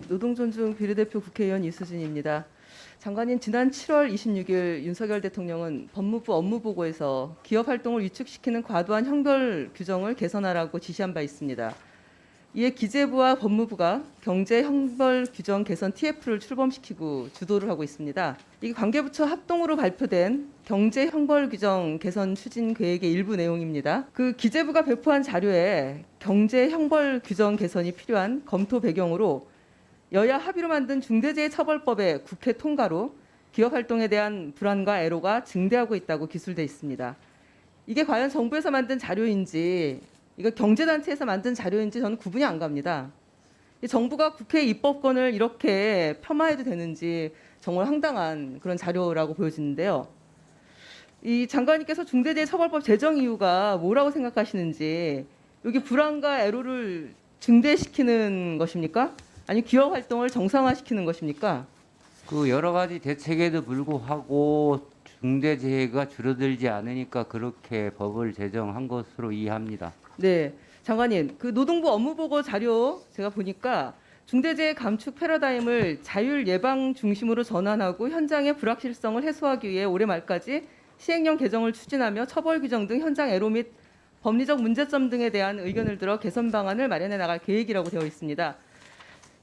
노동존중 비례대표 국회의원 이수진입니다. 장관님, 지난 7월 26일 윤석열 대통령은 법무부 업무보고에서 기업 활동을 위축시키는 과도한 형벌 규정을 개선하라고 지시한 바 있습니다. 이에 기재부와 법무부가 경제 형벌 규정 개선 TF를 출범시키고 주도를 하고 있습니다. 이게 관계부처 합동으로 발표된 경제 형벌 규정 개선 추진 계획의 일부 내용입니다. 그 기재부가 배포한 자료에 경제 형벌 규정 개선이 필요한 검토 배경으로 여야 합의로 만든 중대재해처벌법의 국회 통과로 기업 활동에 대한 불안과 애로가 증대하고 있다고 기술돼 있습니다. 이게 과연 정부에서 만든 자료인지, 이거 경제단체에서 만든 자료인지 저는 구분이 안 갑니다. 정부가 국회 입법권을 이렇게 폄하해도 되는지 정말 황당한 그런 자료라고 보여지는데요. 이 장관님께서 중대재해처벌법 제정 이유가 뭐라고 생각하시는지, 여기 불안과 애로를 증대시키는 것입니까? 아니 기업 활동을 정상화시키는 것입니까? 그 여러 가지 대책에도 불구하고 중대재해가 줄어들지 않으니까 그렇게 법을 제정한 것으로 이해합니다. 네, 장관님, 그 노동부 업무보고 자료 제가 보니까 중대재해 감축 패러다임을 자율 예방 중심으로 전환하고 현장의 불확실성을 해소하기 위해 올해 말까지 시행령 개정을 추진하며 처벌 규정 등 현장 애로 및 법리적 문제점 등에 대한 의견을 들어 개선 방안을 마련해 나갈 계획이라고 되어 있습니다.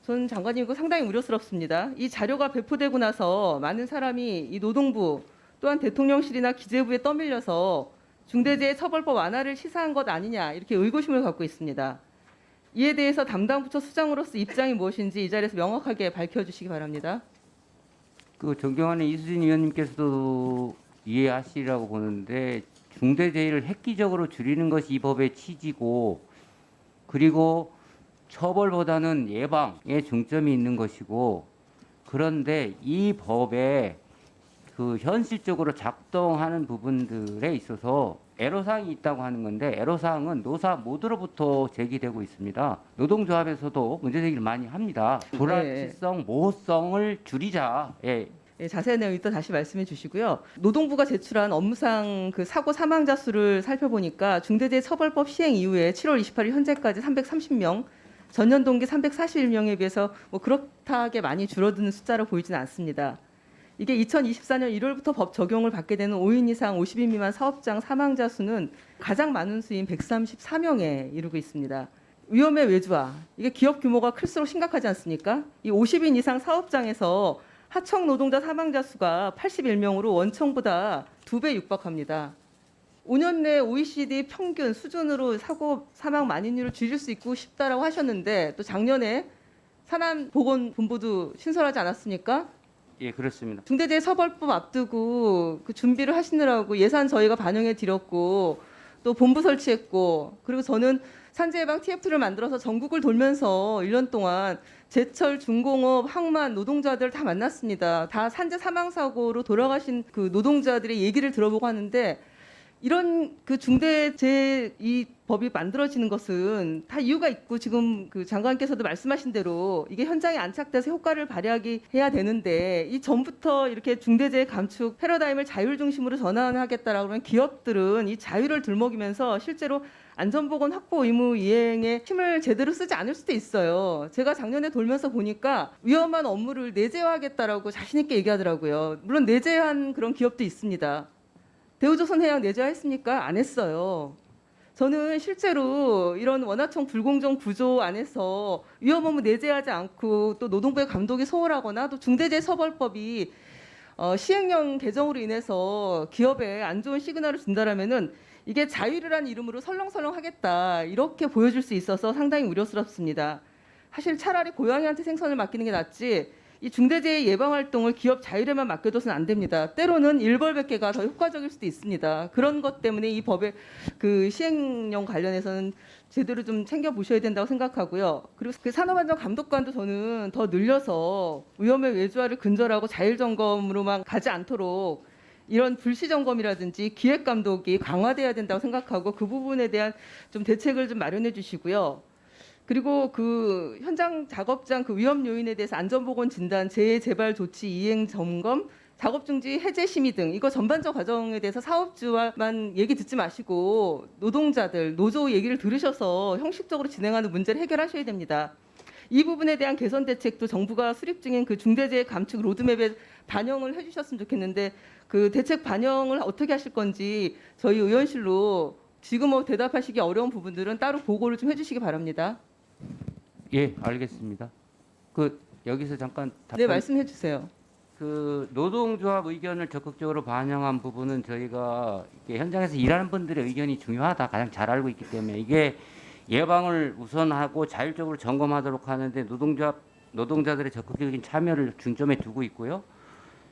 전 장관님 이거 상당히 우려스럽습니다. 이 자료가 배포되고 나서 많은 사람이 이 노동부 또한 대통령실이나 기재부에 떠밀려서 중대재해처벌법 완화를 시사한 것 아니냐 이렇게 의구심을 갖고 있습니다. 이에 대해서 담당 부처 수장으로서 입장이 무엇인지 이 자리에서 명확하게 밝혀주시기 바랍니다. 그 존경하는 이수진 의원님께서도 이해하시리라고 보는데 중대재해를 획기적으로 줄이는 것이 이 법의 취지고, 그리고 처벌보다는 예방에 중점이 있는 것이고, 그런데 이 법에 그 현실적으로 작동하는 부분들에 있어서 애로사항이 있다고 하는 건데, 애로사항은 노사 모두로부터 제기되고 있습니다. 노동조합에서도 문제제기를 많이 합니다. 불확실성, 모호성을 줄이자. 예. 네, 자세한 내용 이따 다시 말씀해 주시고요. 노동부가 제출한 업무상 그 사고 사망자 수를 살펴보니까 중대재해처벌법 시행 이후에 7월 28일 현재까지 330명, 전년 동기 341명에 비해서 뭐 그렇다하게 많이 줄어드는 숫자로 보이지는 않습니다. 이게 2024년 1월부터 법 적용을 받게 되는 5인 이상 50인 미만 사업장 사망자 수는 가장 많은 수인 134명에 이르고 있습니다. 위험의 외주화, 이게 기업 규모가 클수록 심각하지 않습니까? 이 50인 이상 사업장에서 하청 노동자 사망자 수가 81명으로 원청보다 2배 육박합니다. 5년 내 OECD 평균 수준으로 사고 사망 만인율을 줄일 수 있고 싶다라고 하셨는데, 또 작년에 산안보건본부도 신설하지 않았습니까? 예, 그렇습니다. 중대재해처벌법 앞두고 그 준비를 하시느라고 예산 저희가 반영해 드렸고 또 본부 설치했고, 그리고 저는 산재예방 TF를 만들어서 전국을 돌면서 1년 동안 제철, 중공업, 항만 노동자들 다 만났습니다. 다 산재 사망사고로 돌아가신 그 노동자들의 얘기를 들어보고 하는데, 이런 그 중대재해 이 법이 만들어지는 것은 다 이유가 있고, 지금 그 장관께서도 말씀하신 대로 이게 현장에 안착돼서 효과를 발휘하기 해야 되는데, 이 전부터 이렇게 중대재해 감축 패러다임을 자율 중심으로 전환하겠다라고 하면 기업들은 이 자율을 들먹이면서 실제로 안전보건 확보 의무 이행에 힘을 제대로 쓰지 않을 수도 있어요. 제가 작년에 돌면서 보니까 위험한 업무를 내재화하겠다라고 자신 있게 얘기하더라고요. 물론 내재한 그런 기업도 있습니다. 대우조선해양 내재화했습니까? 안 했어요. 저는 실제로 이런 원하청 불공정 구조 안에서 위험 업무 내재하지 않고 또 노동부의 감독이 소홀하거나 또 중대재해처벌법이 시행령 개정으로 인해서 기업에 안 좋은 시그널을 준다라면은 이게 자율이라는 이름으로 설렁설렁 하겠다 이렇게 보여줄 수 있어서 상당히 우려스럽습니다. 사실 차라리 고양이한테 생선을 맡기는 게 낫지 이 중대재해 예방 활동을 기업 자율에만 맡겨둬서는 안 됩니다. 때로는 일벌백계가 더 효과적일 수도 있습니다. 그런 것 때문에 이 법의 그 시행령 관련해서는 제대로 좀 챙겨보셔야 된다고 생각하고요. 그리고 그 산업안전감독관도 저는 더 늘려서 위험의 외주화를 근절하고 자율점검으로만 가지 않도록 이런 불시점검이라든지 기획감독이 강화돼야 된다고 생각하고, 그 부분에 대한 좀 대책을 좀 마련해 주시고요. 그리고 그 현장 작업장 그 위험 요인에 대해서 안전보건 진단, 재해 재발 조치 이행 점검, 작업 중지 해제 심의 등 이거 전반적 과정에 대해서 사업주와만 얘기 듣지 마시고 노동자들, 노조 얘기를 들으셔서 형식적으로 진행하는 문제를 해결하셔야 됩니다. 이 부분에 대한 개선 대책도 정부가 수립 중인 그 중대재해 감축 로드맵에 반영을 해주셨으면 좋겠는데 그 대책 반영을 어떻게 하실 건지 저희 의원실로 지금 뭐 대답하시기 어려운 부분들은 따로 보고를 좀 해주시기 바랍니다. 예, 알겠습니다. 그 여기서 잠깐 네, 답변. 말씀해 주세요. 그 노동조합 의견을 적극적으로 반영한 부분은 저희가 이게 현장에서 일하는 분들의 의견이 중요하다 가장 잘 알고 있기 때문에 이게 예방을 우선하고 자율적으로 점검하도록 하는데 노동자들의 적극적인 참여를 중점에 두고 있고요.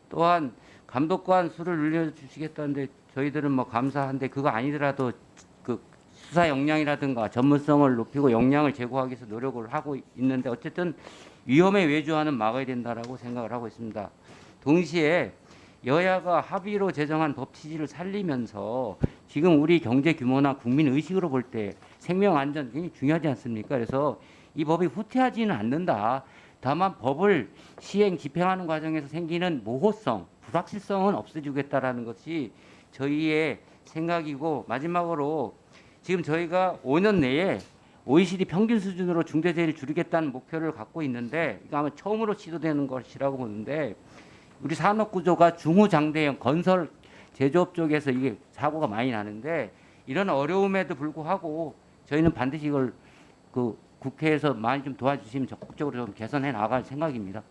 또한 감독관 수를 늘려주시겠다는데 저희들은 뭐 감사한데 그거 아니더라도 그 수사 역량이라든가 전문성을 높이고 역량을 제고하기 위해서 노력을 하고 있는데 어쨌든 위험에 외주화는 막아야 된다라고 생각을 하고 있습니다. 동시에 여야가 합의로 제정한 법 취지를 살리면서 지금 우리 경제 규모나 국민 의식으로 볼 때 생명 안전 굉장히 중요하지 않습니까? 그래서 이 법이 후퇴하지는 않는다. 다만 법을 시행 집행하는 과정에서 생기는 모호성, 불확실성은 없애주겠다라는 것이 저희의 생각이고 마지막으로 지금 저희가 5년 내에 OECD 평균 수준으로 중대재해를 줄이겠다는 목표를 갖고 있는데 이거 아마 처음으로 시도되는 것이라고 보는데 우리 산업 구조가 중후장대형 건설 제조업 쪽에서 이게 사고가 많이 나는데 이런 어려움에도 불구하고 저희는 반드시 이걸 그 국회에서 많이 좀 도와주시면 적극적으로 좀 개선해 나갈 생각입니다.